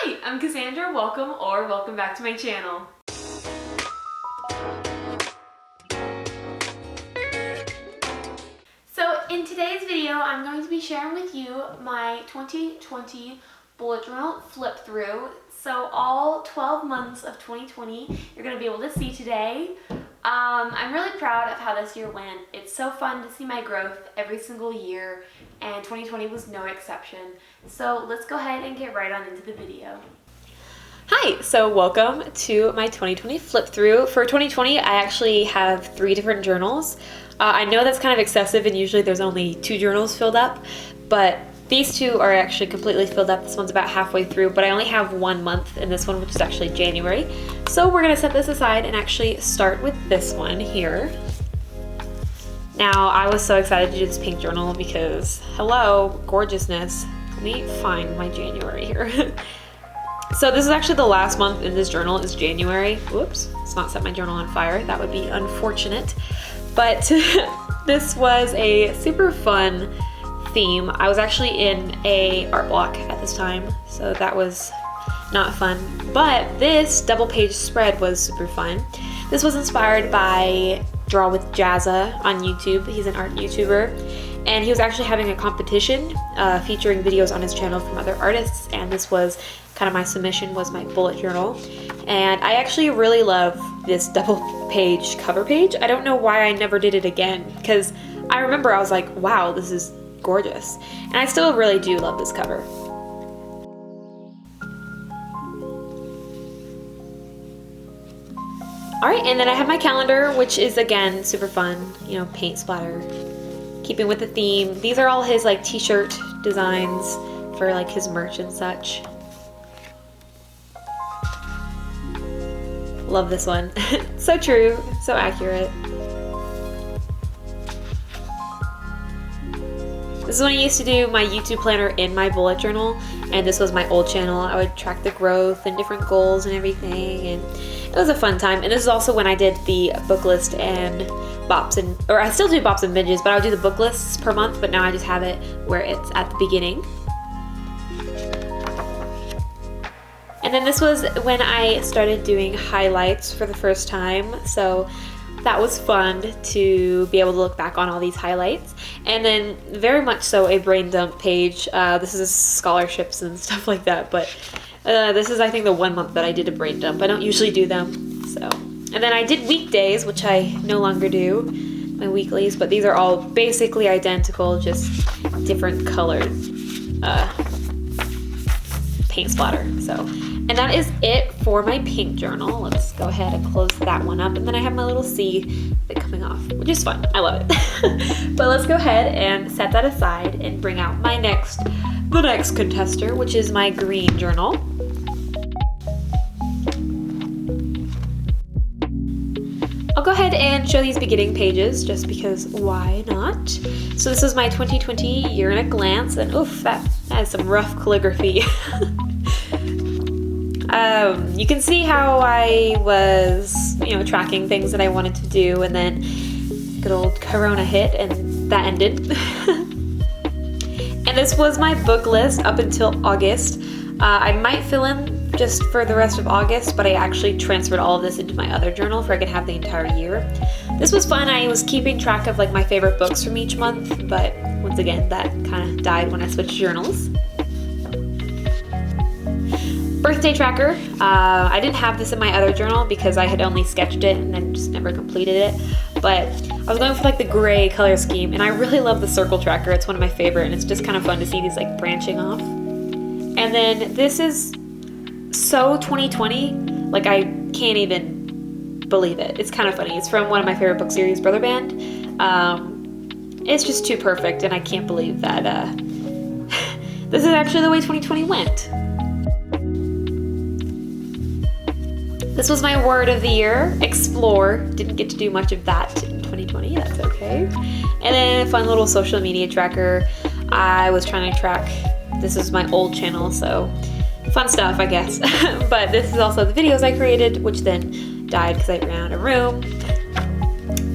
Hi, I'm Cassandra. Welcome back to my channel. So in today's video, I'm going to be sharing with you my 2020 bullet journal flip through. So all 12 months of 2020, you're going to be able to see today. I'm really proud of how this year went. It's so fun to see my growth every single year, and 2020 was no exception. So let's go ahead and get right on into the video. Hi, so welcome to my 2020 flip through. For 2020, I actually have 3 different journals. I know that's kind of excessive, and usually there's only 2 journals filled up, but these 2 are actually completely filled up. This one's about halfway through, but I only have 1 month in this one, which is actually January. So we're gonna set this aside and actually start with this one here. Now, I was so excited to do this pink journal because, hello, gorgeousness. Let me find my January here. So this is actually the last month in this journal is January. Whoops, let's not set my journal on fire. That would be unfortunate. But this was a super fun theme. I was actually in a art block at this time, so that was not fun. But this double page spread was super fun. This was inspired by Draw with Jazza on YouTube. He's an art YouTuber, and he was actually having a competition featuring videos on his channel from other artists, and this was kind of my submission, was my bullet journal. And I actually really love this double page cover page. I don't know why I never did it again, because I remember I was like, wow, this is gorgeous. And I still really do love this cover. All right, and then I have my calendar, which is again super fun, you know, paint splatter, keeping with the theme. These are all his like t-shirt designs for like his merch and such. Love this one. So true, so accurate. This is when I used to do my YouTube planner in my bullet journal, and this was my old channel. I would track the growth and different goals and everything, and it was a fun time. And this is also when I did the book list and bops and, or I still do bops and binges, but I would do the book lists per month, but now I just have it where it's at the beginning. And then this was when I started doing highlights for the first time, so that was fun to be able to look back on all these highlights. And then very much so a brain dump page. This is scholarships and stuff like that, but this is I think the 1 month that I did a brain dump. I don't usually do them, so. And then I did weekdays, which I no longer do, my weeklies, but these are all basically identical, just different colored paint splatter, so. And that is it for my pink journal. Let's go ahead and close that one up. And then I have my little C bit coming off, which is fun. I love it. But let's go ahead and set that aside and bring out the next contester, which is my green journal. I'll go ahead and show these beginning pages just because why not? So this is my 2020 year in a glance, and oof, that is some rough calligraphy. You can see how I was, you know, tracking things that I wanted to do, and then good old Corona hit, and that ended. And this was my book list up until August. I might fill in just for the rest of August, but I actually transferred all of this into my other journal for I could have the entire year. This was fun. I was keeping track of like my favorite books from each month, but once again, that kind of died when I switched journals. Birthday tracker. I didn't have this in my other journal because I had only sketched it and then just never completed it. But I was going for like the gray color scheme, and I really love the circle tracker. It's one of my favorite, and it's just kind of fun to see these like branching off. And then this is so 2020, like I can't even believe it. It's kind of funny. It's from one of my favorite book series, Brother Band. It's just too perfect, and I can't believe that this is actually the way 2020 went. This was my word of the year, explore. Didn't get to do much of that in 2020, that's okay. And then a fun little social media tracker. I was trying to track, this is my old channel, so fun stuff, I guess. But this is also the videos I created, which then died because I ran out of room.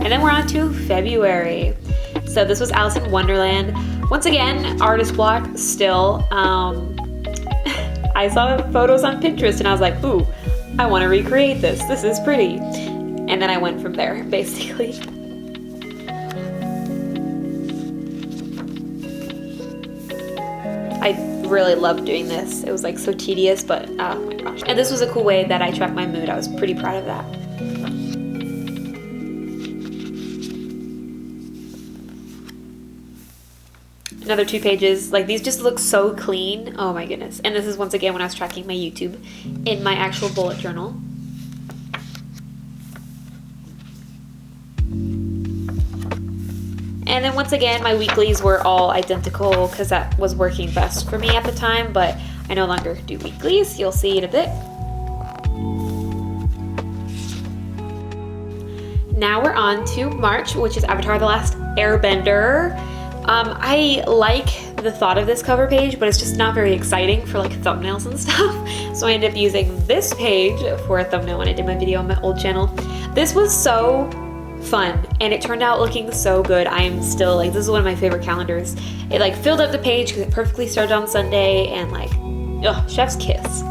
And then we're on to February. So this was Alice in Wonderland. Once again, artist block still. I saw photos on Pinterest and I was like, ooh, I want to recreate this. This is pretty. And then I went from there, basically. I really loved doing this. It was like so tedious, but oh my gosh. And this was a cool way that I tracked my mood. I was pretty proud of that. Another 2 pages. Like, these just look so clean. Oh my goodness. And this is once again when I was tracking my YouTube in my actual bullet journal. And then once again, my weeklies were all identical because that was working best for me at the time, but I no longer do weeklies. You'll see in a bit. Now we're on to March, which is Avatar: The Last Airbender. I like the thought of this cover page, but it's just not very exciting for like thumbnails and stuff. So I ended up using this page for a thumbnail when I did my video on my old channel. This was so fun and it turned out looking so good. I am still like, this is one of my favorite calendars. It like filled up the page because it perfectly started on Sunday and like, ugh, chef's kiss.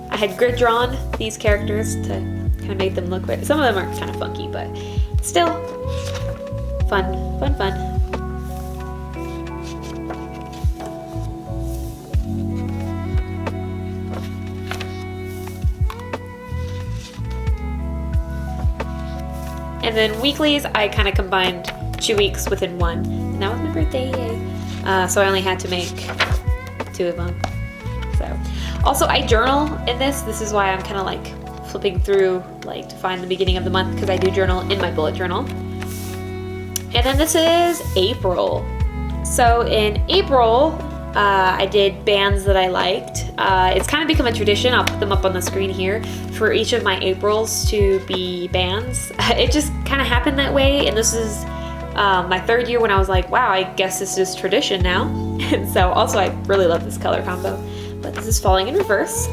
I had grid drawn these characters to kind of make them look weird. Some of them are kind of funky, but still fun. And then weeklies, I kind of combined 2 weeks within one. And that was my birthday, yay. So I only had to make 2 of them. So, also I journal in this. This is why I'm kind of like flipping through like to find the beginning of the month, because I do journal in my bullet journal. And then this is April. So in April, I did bands that I liked. It's kind of become a tradition. I'll put them up on the screen here for each of my Aprils to be bands. It just kind of happened that way. And this is my 3rd year when I was like, wow, I guess this is tradition now. And so also I really love this color combo. But this is Falling in Reverse.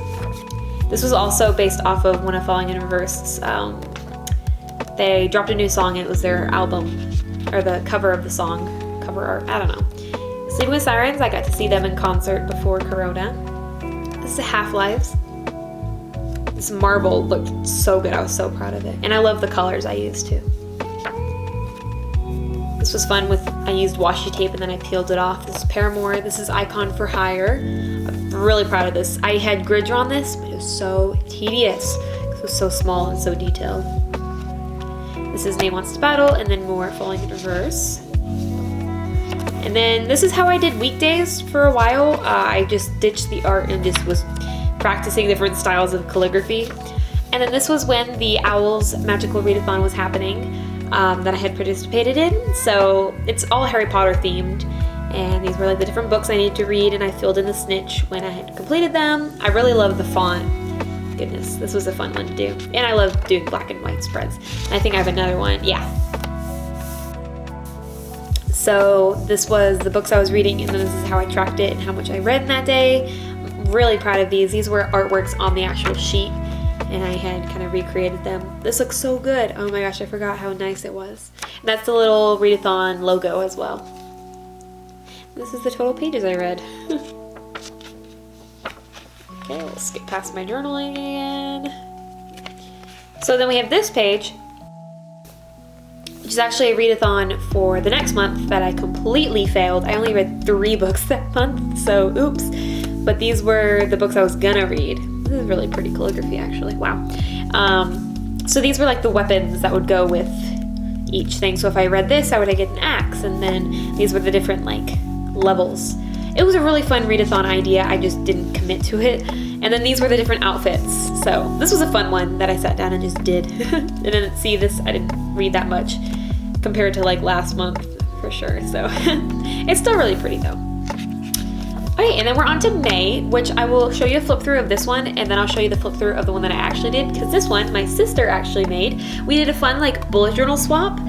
This was also based off of one of Falling in Reverse's. They dropped a new song. It was their album, or the cover of the song, cover art, I don't know. Sleeping with Sirens, I got to see them in concert before Corona. This is Half-Lives. This marble looked so good. I was so proud of it. And I love the colors I used too. This was fun with, I used washi tape and then I peeled it off. This is Paramore. This is Icon for Hire. I'm really proud of this. I had grid drawn this, but it was so tedious. It was so small and so detailed. This is May Wants to Battle, and then more Falling in Reverse. And then this is how I did weekdays for a while. I just ditched the art and just was practicing different styles of calligraphy. And then this was when the Owls Magical Readathon was happening that I had participated in. So it's all Harry Potter themed. And these were like the different books I needed to read, and I filled in the snitch when I had completed them. I really love the font. Goodness, this was a fun one to do. And I love doing black and white spreads. And I think I have another one, yeah. So this was the books I was reading, and then this is how I tracked it and how much I read in that day. I'm really proud of these. These were artworks on the actual sheet, and I had kind of recreated them. This looks so good. Oh my gosh, I forgot how nice it was. And that's the little readathon logo as well. This is the total pages I read. Okay, we'll skip past my journaling again. So then we have this page, which is actually a readathon for the next month that I completely failed. I only read 3 books that month, so oops. But these were the books I was gonna read. This is really pretty calligraphy, actually. Wow. So these were like the weapons that would go with each thing. So if I read this, I would get an axe, and then these were the different like levels. It was a really fun readathon idea. I just didn't commit to it. And then these were the different outfits. So this was a fun one that I sat down and just did. And then see this, I didn't read that much compared to like last month for sure. So it's still really pretty though. Okay, and then we're on to May, which I will show you a flip through of this one, and then I'll show you the flip through of the one that I actually did, because this one my sister actually made. We did a fun like bullet journal swap.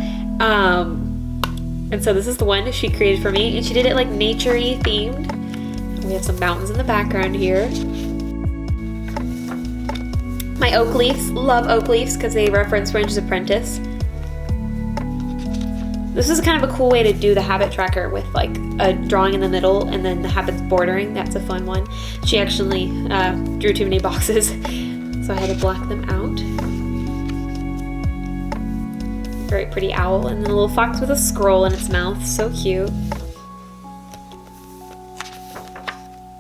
And so this is the one she created for me, and she did it like nature-y themed. We have some mountains in the background here. My oak leaves, love oak leaves because they reference French's Apprentice. This is kind of a cool way to do the habit tracker with like a drawing in the middle and then the habits bordering. That's a fun one. She actually drew too many boxes, so I had to black them out. Very pretty owl, and then a little fox with a scroll in its mouth. So cute.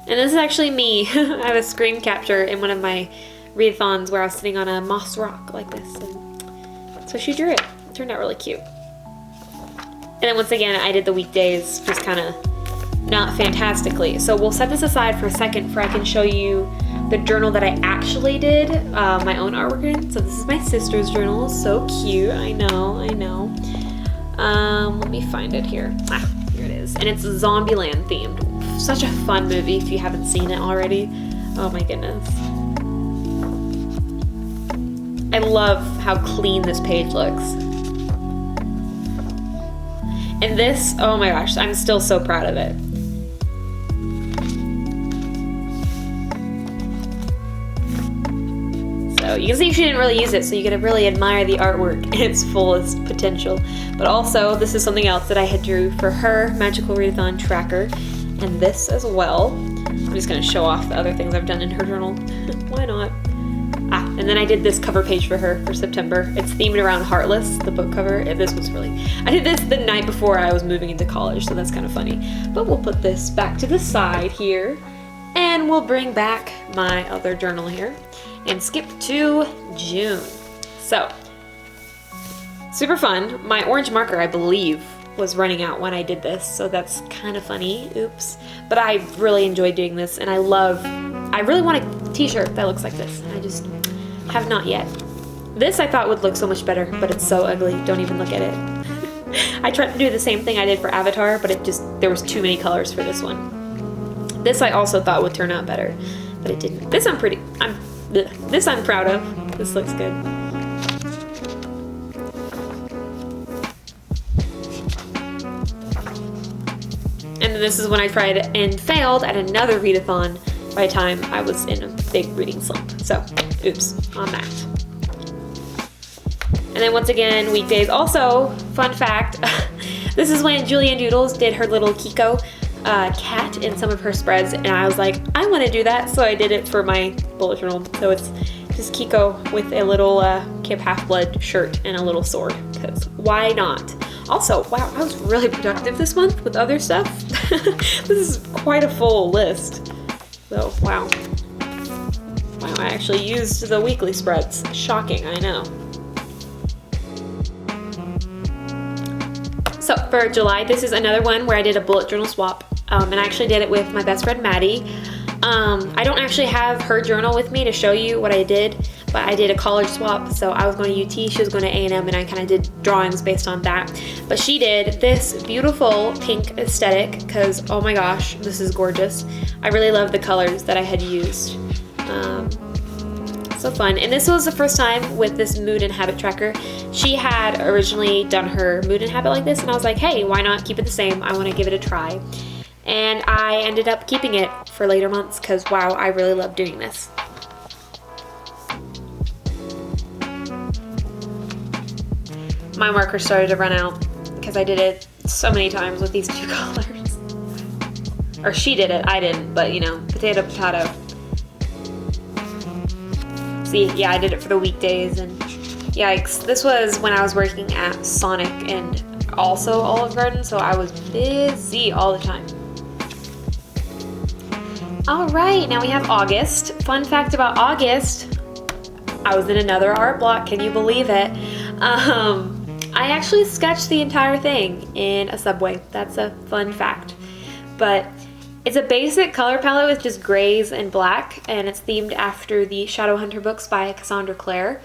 And this is actually me. I have a screen capture in one of my readathons where I was sitting on a moss rock like this. And so she drew it. It turned out really cute. And then once again, I did the weekdays just kind of not fantastically. So we'll set this aside for a second for I can show you the journal that I actually did my own artwork in. So this is my sister's journal. So cute. I know. Let me find it here. Here it is. And it's Zombieland themed. Such a fun movie if you haven't seen it already. Oh my goodness. I love how clean this page looks. And this, oh my gosh, I'm still so proud of it. So you can see she didn't really use it, so you can really admire the artwork in its fullest potential. But also, this is something else that I had drew for her Magical Readathon tracker, and this as well. I'm just gonna show off the other things I've done in her journal. Why not? And then I did this cover page for her for September. It's themed around Heartless, the book cover. This was really, I did this the night before I was moving into college, so that's kind of funny. But we'll put this back to the side here, and we'll bring back my other journal here and skip to June. So, super fun. My orange marker, I believe, was running out when I did this, so that's kind of funny. Oops. But I really enjoyed doing this, and I really want a t-shirt that looks like this, and I just have not yet. This I thought would look so much better, but it's so ugly. Don't even look at it. I tried to do the same thing I did for Avatar, but there was too many colors for this one. This I also thought would turn out better, but it didn't. This I'm proud of. This looks good. And then this is when I tried and failed at another readathon by the time I was in a big reading slump. So, oops on that. And then once again, weekdays. Also, fun fact, this is when Julianne Doodles did her little Kiko cat in some of her spreads, and I was like, I want to do that, so I did it for my bullet journal. So it's just Kiko with a little Kip Half-Blood shirt and a little sword, because why not? Also, wow, I was really productive this month with other stuff. This is quite a full list. So, wow. Wow, I actually used the weekly spreads. Shocking, I know. So, for July, this is another one where I did a bullet journal swap. And I actually did it with my best friend, Maddy. I don't actually have her journal with me to show you what I did, but I did a college swap. So I was going to UT, she was going to A&M, and I kind of did drawings based on that. But she did this beautiful pink aesthetic because, oh my gosh, this is gorgeous. I really love the colors that I had used. So fun. And this was the first time with this mood and habit tracker. She had originally done her mood and habit like this, and I was like, hey, why not keep it the same? I want to give it a try. And I ended up keeping it for later months because, wow, I really love doing this. My marker started to run out because I did it so many times with these two colors. Or she did it, I didn't, but you know, potato, potato. See, yeah, I did it for the weekdays, and yikes. This was when I was working at Sonic and also Olive Garden, so I was busy all the time. All right, now we have August. Fun fact about August, I was in another art block, can you believe it? I actually sketched the entire thing in a subway. That's a fun fact. But it's a basic color palette with just grays and black, and it's themed after the Shadowhunter books by Cassandra.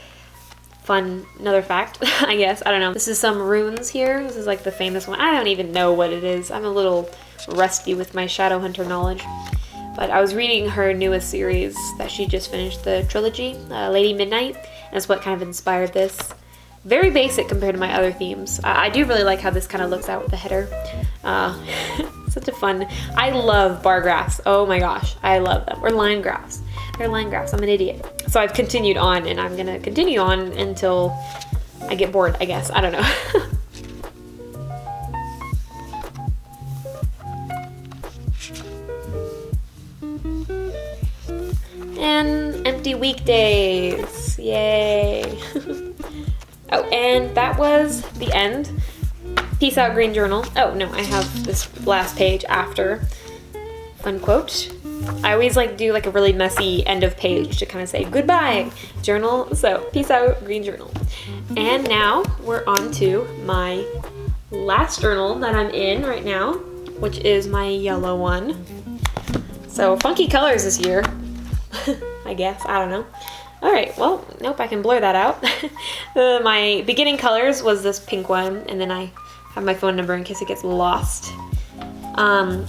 Fun, another fact, I guess. I don't know. This is some runes here. This is like the famous one. I don't even know what it is. I'm a little rusty with my Shadowhunter knowledge. But I was reading her newest series that she just finished, the trilogy, Lady Midnight, and that's what kind of inspired this. Very basic compared to my other themes. I do really like how this kind of looks out with the header. Such a fun, I love bar graphs. Oh my gosh, I love them. Or line graphs. They're line graphs, I'm an idiot. So I've continued on, and I'm gonna continue on until I get bored, I guess. I don't know. And empty weekdays. Yay. Oh, and that was the end. Peace out, green journal. Oh, no, I have this last page after. Unquote. I always like do like a really messy end of page to kind of say goodbye, journal. So, peace out, green journal. And now we're on to my last journal that I'm in right now, which is my yellow one. So, funky colors this year. I guess, I don't know. All right, well, nope, I can blur that out. My beginning colors was this pink one, and then I have my phone number in case it gets lost.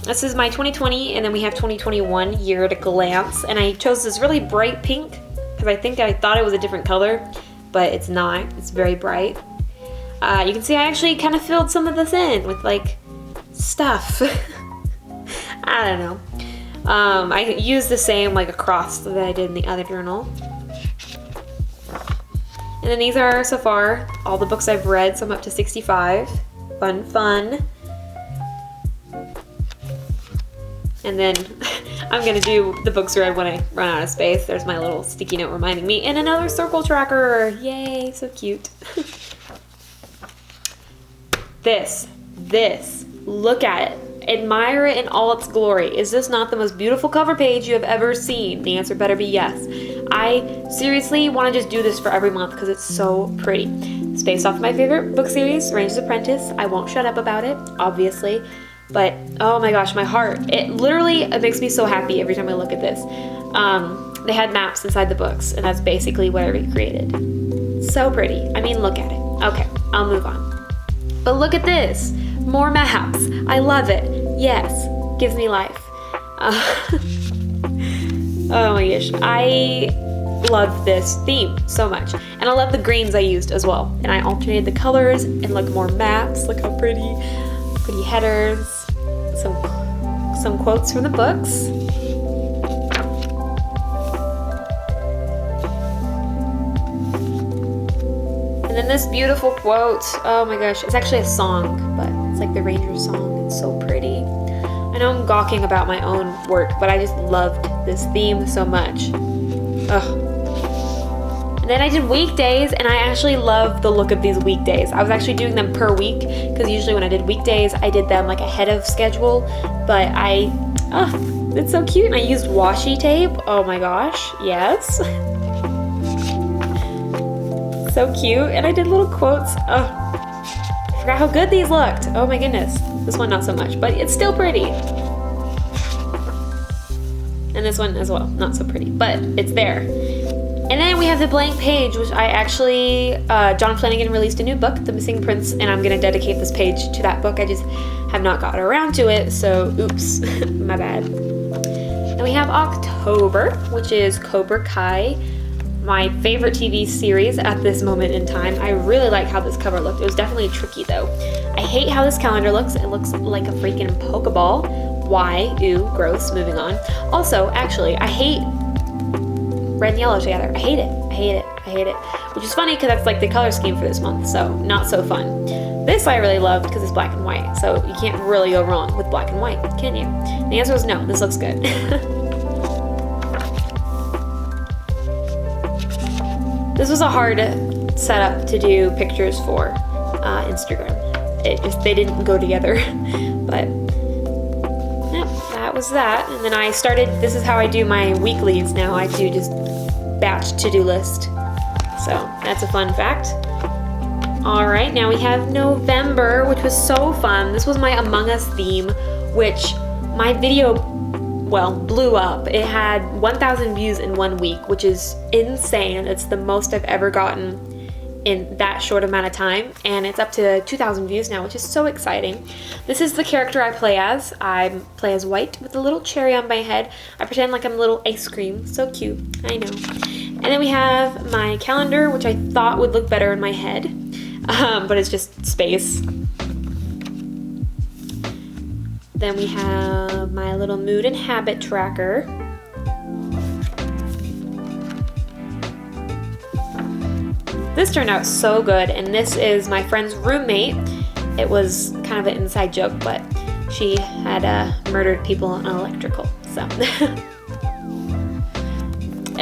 This is my 2020, and then we have 2021 year at a glance, and I chose this really bright pink because I thought it was a different color, but it's not. It's very bright. You can see I actually kind of filled some of this in with like stuff. I don't know. I used the same like across that I did in the other journal. And then these are so far all the books I've read, so I'm up to 65. Fun. And then I'm gonna do the books read when I run out of space. There's my little sticky note reminding me. And another circle tracker. Yay, so cute. This, look at it. Admire it in all its glory. Is this not the most beautiful cover page you have ever seen? The answer better be yes. I seriously want to just do this for every month because it's so pretty. It's based off my favorite book series, Ranger's Apprentice. I won't shut up about it, obviously. But, oh my gosh, my heart. It makes me so happy every time I look at this. They had maps inside the books, and that's basically what I recreated. So pretty. I mean, look at it. Okay, I'll move on. But look at this. More maps. I love it. Yes, gives me life. Oh my gosh, I love this theme so much. And I love the greens I used as well. And I alternated the colors and like more maps. Look how pretty headers. Some quotes from the books. And then this beautiful quote. Oh my gosh, it's actually a song, but it's like the Ranger song. It's so pretty. I know I'm gawking about my own work, but I just loved this theme so much. Ugh. And then I did weekdays, and I actually love the look of these weekdays. I was actually doing them per week, because usually when I did weekdays, I did them like ahead of schedule, but it's so cute, and I used washi tape. Oh my gosh, yes. So cute, and I did little quotes. I forgot how good these looked. Oh my goodness. This one not so much, but it's still pretty. And this one as well, not so pretty, but it's there. And then we have the blank page, which I actually, John Flanagan released a new book, The Missing Prince, and I'm gonna dedicate this page to that book. I just have not gotten around to it, so oops, my bad. Then we have October, which is Cobra Kai, my favorite TV series at this moment in time. I really like how this cover looked. It was definitely tricky though. I hate how this calendar looks. It looks like a freaking Pokeball. Why? Ew, gross. Moving on. Also, actually, I hate red and yellow together. I hate it. Which is funny because that's like the color scheme for this month, so not so fun. This I really loved because it's black and white, so you can't really go wrong with black and white, can you? The answer was no. This looks good. This was a hard setup to do pictures for Instagram. They didn't go together. But yeah, that was that. And then I started, this is how I do my weeklies now. I do just batch to-do list. So that's a fun fact. All right, now we have November, which was so fun. This was my Among Us theme, which my video, well, blew up. It had 1,000 views in 1 week, which is insane. It's the most I've ever gotten in that short amount of time, and it's up to 2,000 views now, which is so exciting. This is the character I play as. I play as White with a little cherry on my head. I pretend like I'm a little ice cream. So cute, I know. And then we have my calendar, which I thought would look better in my head, but it's just space. Then we have my little mood and habit tracker. This turned out so good, and this is my friend's roommate. It was kind of an inside joke, but she had murdered people on electrical, so.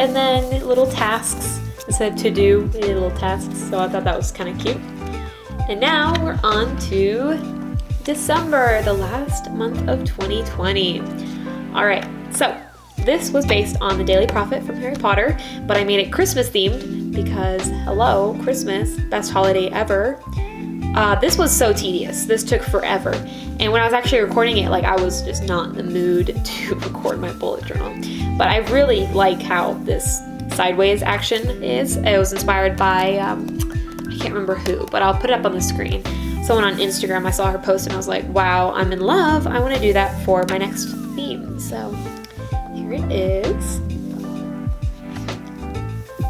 and then little tasks. It said to do, we did little tasks, so I thought that was kind of cute. And now we're on to December, the last month of 2020. All right, so this was based on the Daily Prophet from Harry Potter, but I made it Christmas themed because, hello, Christmas, best holiday ever. This was so tedious. This took forever. And when I was actually recording it, like I was just not in the mood to record my bullet journal. But I really like how this sideways action is. It was inspired by, I can't remember who, but I'll put it up on the screen. Someone on Instagram, I saw her post and I was like, wow, I'm in love. I want to do that for my next theme. So here it is.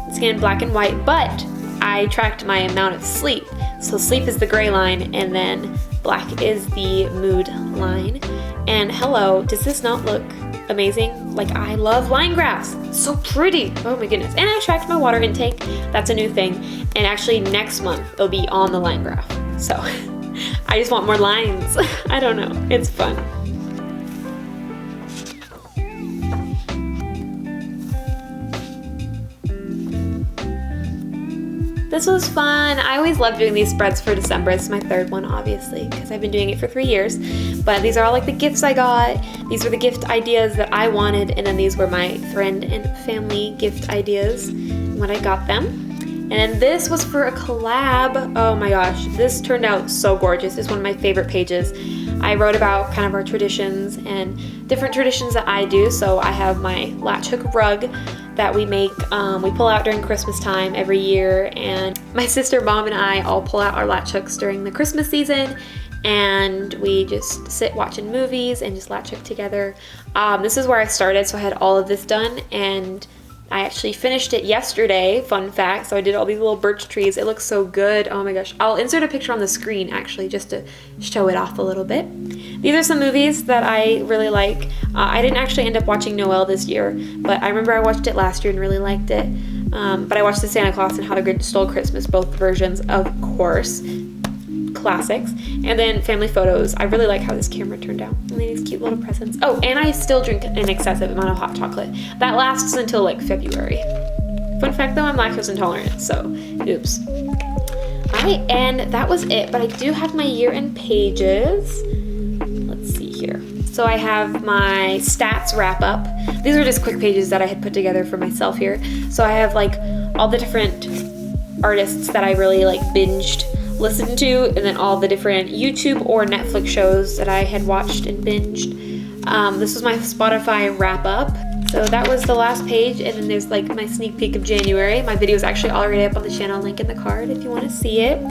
It's again black and white, but I tracked my amount of sleep. So sleep is the gray line and then black is the mood line. And hello, does this not look amazing? Like, I love line graphs. It's so pretty. Oh my goodness. And I tracked my water intake. That's a new thing. And actually next month it'll be on the line graph. So I just want more lines. I don't know. It's fun. This was fun. I always love doing these spreads for December. This is my third one, obviously, because I've been doing it for 3 years. But these are all like the gifts I got. These were the gift ideas that I wanted, and then these were my friend and family gift ideas when I got them. And then this was for a collab. Oh my gosh, this turned out so gorgeous. It's one of my favorite pages. I wrote about kind of our traditions and different traditions that I do. So I have my latch hook rug that we make, we pull out during Christmas time every year, and my sister, mom, and I all pull out our latch hooks during the Christmas season, and we just sit watching movies and just latch hook together. This is where I started, so I had all of this done, and I actually finished it yesterday, fun fact. So I did all these little birch trees. It looks so good. Oh my gosh. I'll insert a picture on the screen actually just to show it off a little bit. These are some movies that I really like. I didn't actually end up watching Noel this year, but I remember I watched it last year and really liked it. But I watched the Santa Claus and How the Grinch Stole Christmas, both versions, of course. Classics. And then family photos. I really like how this camera turned out. And these cute little presents. Oh, and I still drink an excessive amount of hot chocolate. That lasts until like February. Fun fact though, I'm lactose intolerant, so oops. Alright, and that was it. But I do have my year-end pages. Let's see here. So I have my stats wrap up. These are just quick pages that I had put together for myself here. So I have like all the different artists that I really like binged, listened to, and then all the different YouTube or Netflix shows that I had watched and binged. This was my Spotify wrap up. So that was the last page, and then there's like my sneak peek of January. My video is actually already up on the channel, link in the card if you want to see it.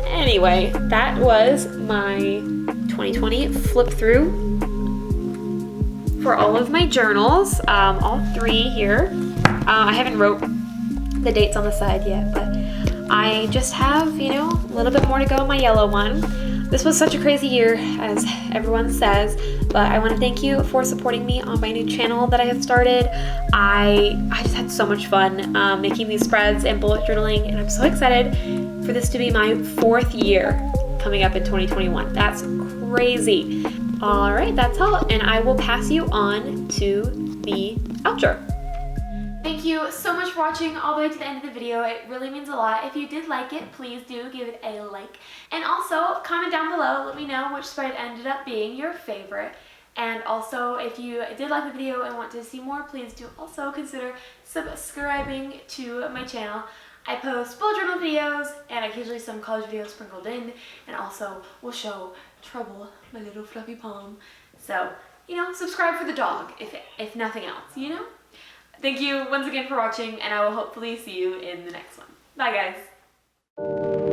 Anyway, that was my 2020 flip through for all of my journals, all 3 here. I haven't wrote the dates on the side yet, but I just have, you know, a little bit more to go on my yellow one. This was such a crazy year, as everyone says, but I want to thank you for supporting me on my new channel that I have started. I just had so much fun making these spreads and bullet journaling, and I'm so excited for this to be my 4th year coming up in 2021. That's crazy. All right, that's all, and I will pass you on to the outro. Thank you so much for watching all the way to the end of the video. It really means a lot. If you did like it, please do give it a like. And also, comment down below, let me know which spread ended up being your favorite. And also, if you did like the video and want to see more, please do also consider subscribing to my channel. I post bullet journal videos and occasionally some college videos sprinkled in, and also will show Trouble, my little fluffy palm. So, you know, subscribe for the dog, if nothing else, you know? Thank you once again for watching, and I will hopefully see you in the next one. Bye, guys.